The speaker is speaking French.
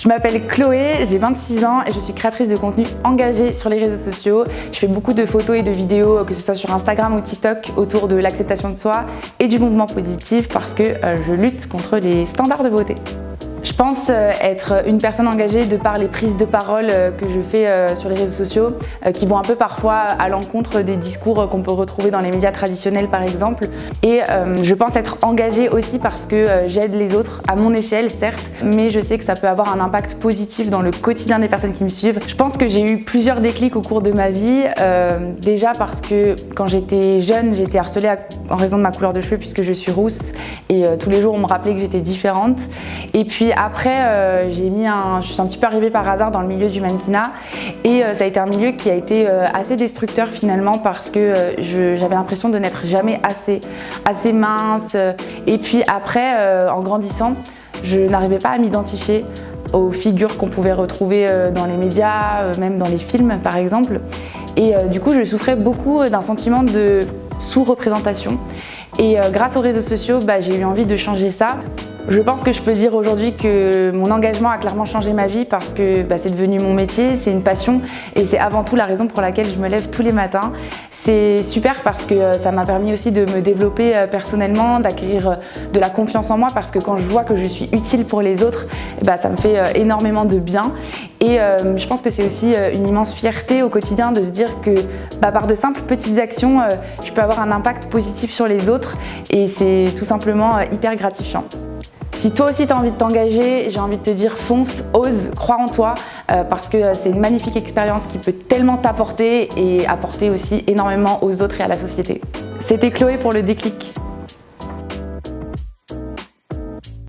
Je m'appelle Chloé, j'ai 26 ans et je suis créatrice de contenu engagé sur les réseaux sociaux. Je fais beaucoup de photos et de vidéos, que ce soit sur Instagram ou TikTok, autour de l'acceptation de soi et du mouvement positif parce que je lutte contre les standards de beauté. Je pense être une personne engagée de par les prises de parole que je fais sur les réseaux sociaux qui vont un peu parfois à l'encontre des discours qu'on peut retrouver dans les médias traditionnels par exemple. Et je pense être engagée aussi parce que j'aide les autres à mon échelle certes, mais je sais que ça peut avoir un impact positif dans le quotidien des personnes qui me suivent. Je pense que j'ai eu plusieurs déclics au cours de ma vie. Déjà parce que quand j'étais jeune, j'étais harcelée en raison de ma couleur de cheveux puisque je suis rousse et tous les jours on me rappelait que j'étais différente. Et puis après, je suis un petit peu arrivée par hasard dans le milieu du mannequinat et ça a été un milieu qui a été assez destructeur finalement parce que j'avais l'impression de n'être jamais assez mince. Et puis après, en grandissant, je n'arrivais pas à m'identifier aux figures qu'on pouvait retrouver dans les médias, même dans les films par exemple. Et du coup, je souffrais beaucoup d'un sentiment de sous-représentation. Et grâce aux réseaux sociaux, j'ai eu envie de changer ça. Je pense que je peux dire aujourd'hui que mon engagement a clairement changé ma vie parce que c'est devenu mon métier, c'est une passion et c'est avant tout la raison pour laquelle je me lève tous les matins. C'est super parce que ça m'a permis aussi de me développer personnellement, d'acquérir de la confiance en moi parce que quand je vois que je suis utile pour les autres, ça me fait énormément de bien. Et je pense que c'est aussi une immense fierté au quotidien de se dire que par de simples petites actions, je peux avoir un impact positif sur les autres et c'est tout simplement hyper gratifiant. Si toi aussi tu as envie de t'engager, j'ai envie de te dire fonce, ose, crois en toi parce que c'est une magnifique expérience qui peut tellement t'apporter et apporter aussi énormément aux autres et à la société. C'était Chloé pour le déclic.